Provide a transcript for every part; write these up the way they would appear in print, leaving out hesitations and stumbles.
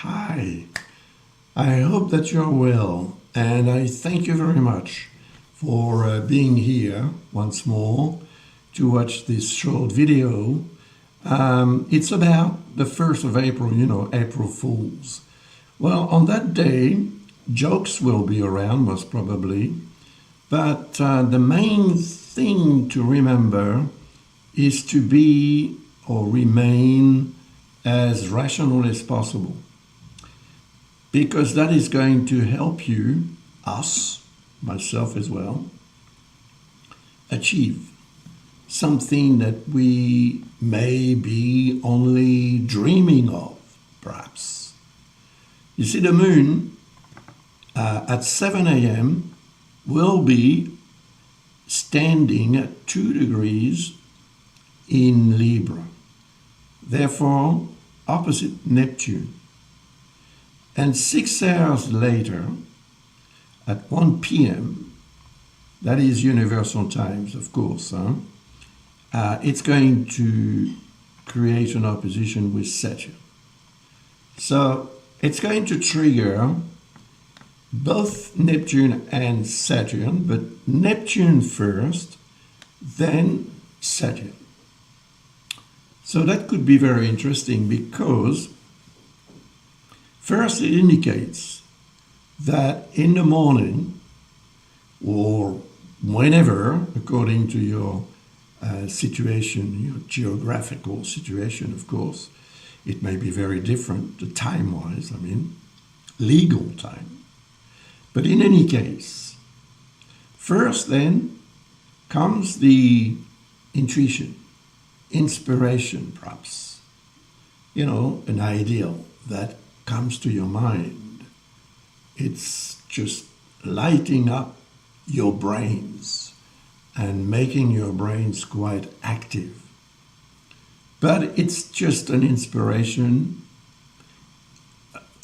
Hi, I hope that you're well, and I thank you very much for being here once more to watch this short video. It's about the 1st of April, April Fools. Well, on that day, jokes will be around, most probably, but the main thing to remember is to be or remain as rational as possible, because that is going to help you, us, myself as well, achieve something that we may be only dreaming of, perhaps. You see, the moon at 7 a.m. will be standing at 2 degrees in Libra, therefore opposite Neptune. And 6 hours later, at 1 p.m., that is universal times, of course, it's going to create an opposition with Saturn. So it's going to trigger both Neptune and Saturn, but Neptune first, then Saturn. So that could be very interesting because first it indicates that in the morning or whenever, according to your situation, your geographical situation, of course, it may be very different, the time-wise, legal time. But in any case, first then comes the intuition, inspiration perhaps, an ideal that comes to your mind. It's just lighting up your brains and making your brains quite active. But it's just an inspiration,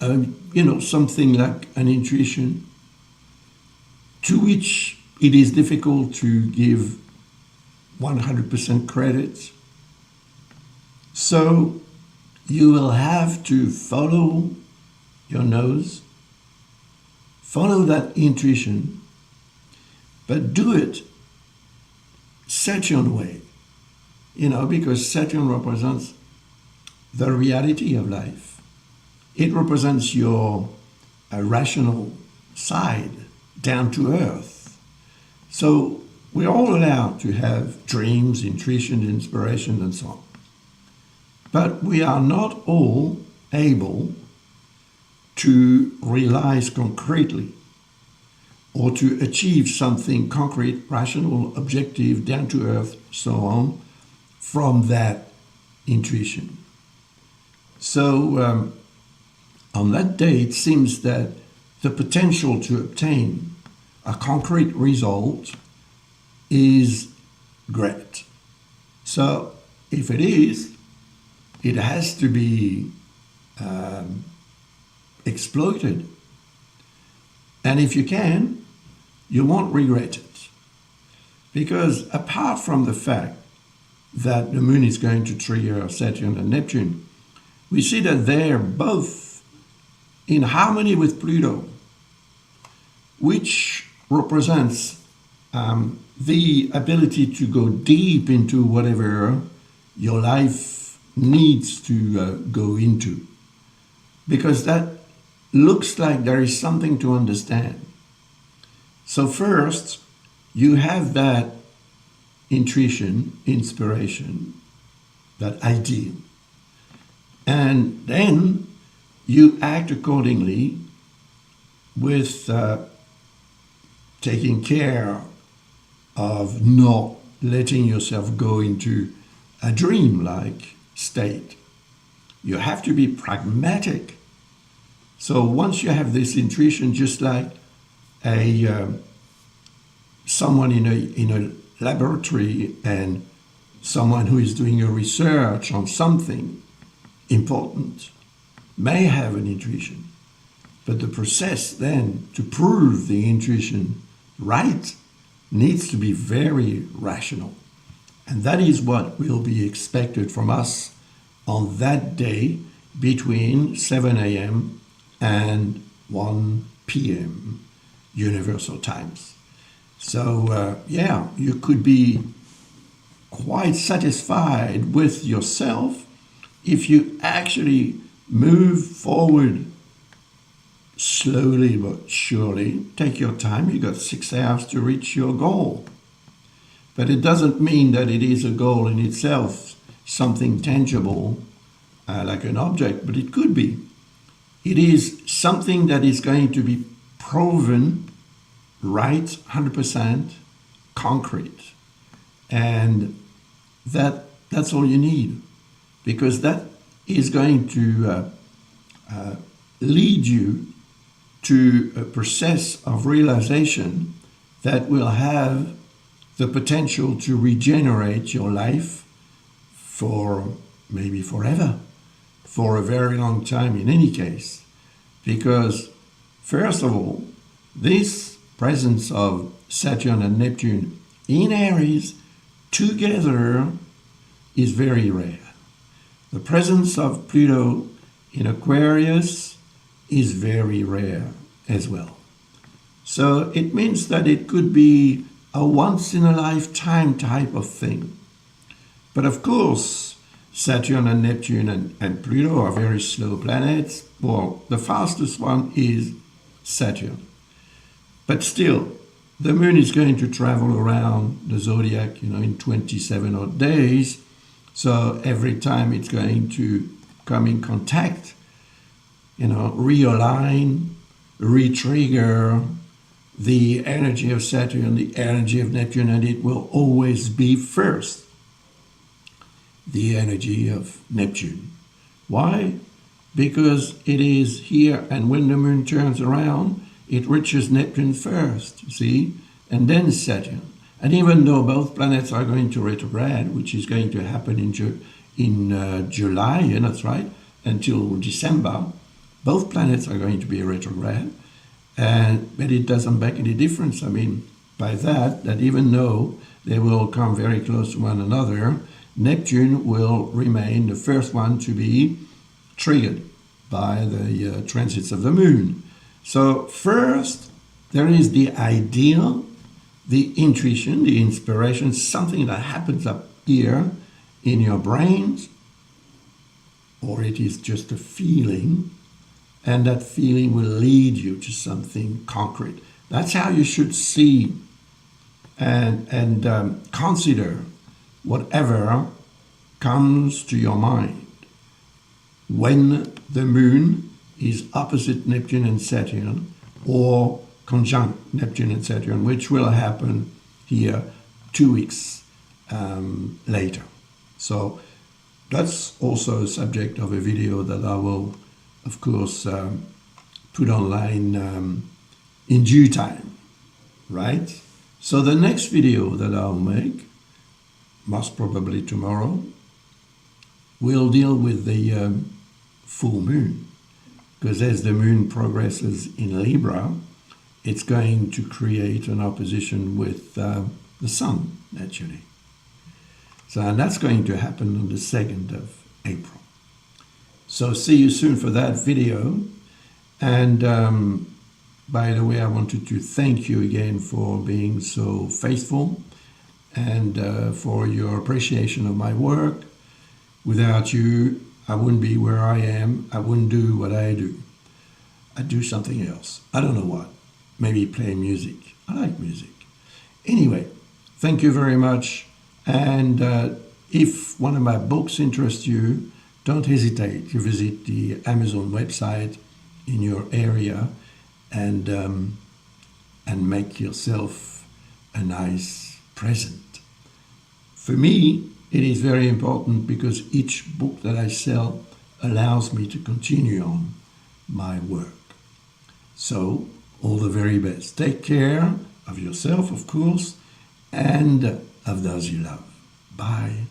something like an intuition to which it is difficult to give 100% credit. So you will have to follow your nose, follow that intuition, but do it Saturn way, because Saturn represents the reality of life. It represents your rational side, down to earth. So we're all allowed to have dreams, intuition, inspiration, and so on. But we are not all able to realize concretely or to achieve something concrete, rational, objective, down to earth, so on, from that intuition. So on that day, it seems that the potential to obtain a concrete result is great. So if it is, it has to be exploited. And if you can, you won't regret it. Because apart from the fact that the moon is going to trigger Saturn and Neptune, we see that they're both in harmony with Pluto, which represents the ability to go deep into whatever your life needs to go into, because that looks like there is something to understand. So first, you have that intuition, inspiration, that ideal, and then you act accordingly with taking care of not letting yourself go into a dream-like state. You have to be pragmatic. So once you have this intuition, just like someone in a laboratory and someone who is doing a research on something important may have an intuition, but the process then to prove the intuition right needs to be very rational. And that is what will be expected from us on that day between 7 a.m. and 1 p.m. universal times. So yeah, you could be quite satisfied with yourself if you actually move forward slowly but surely. Take your time. You got 6 hours to reach your goal. But it doesn't mean that it is a goal in itself, something tangible, like an object, but it could be. It is something that is going to be proven right, 100% concrete. And that's all you need, because that is going to lead you to a process of realization that will have the potential to regenerate your life for maybe forever, for a very long time in any case. Because first of all, this presence of Saturn and Neptune in Aries together is very rare. The presence of Pluto in Aquarius is very rare as well. So it means that it could be a once-in-a-lifetime type of thing. But of course, Saturn and Neptune and Pluto are very slow planets. Well, the fastest one is Saturn. But still, the Moon is going to travel around the zodiac, in 27 odd days. So every time it's going to come in contact, realign, re-trigger the energy of Saturn, the energy of Neptune, and it will always be first the energy of Neptune. Why? Because it is here, and when the Moon turns around, it reaches Neptune first, see, and then Saturn. And even though both planets are going to retrograde, which is going to happen in July, that's right, until December, both planets are going to be retrograde, but it doesn't make any difference. I mean, by that even though they will come very close to one another, Neptune will remain the first one to be triggered by the transits of the Moon. So first, there is the ideal, the intuition, the inspiration, something that happens up here in your brains, or it is just a feeling, and that feeling will lead you to something concrete. That's how you should see and consider whatever comes to your mind when the Moon is opposite Neptune and Saturn, or conjunct Neptune and Saturn, which will happen here 2 weeks later. So that's also a subject of a video that I will, of course, put online in due time, right? So the next video that I'll make, most probably tomorrow, will deal with the full moon. Because as the Moon progresses in Libra, it's going to create an opposition with the Sun, naturally. So, and that's going to happen on the 2nd of April. So see you soon for that video. And by the way, I wanted to thank you again for being so faithful and for your appreciation of my work. Without you, I wouldn't be where I am. I wouldn't do what I do. I'd do something else. I don't know what. Maybe play music. I like music. Anyway, thank you very much. And if one of my books interests you, don't hesitate to visit the Amazon website in your area and make yourself a nice present. For me, it is very important because each book that I sell allows me to continue on my work. So, all the very best. Take care of yourself, of course, and of those you love. Bye.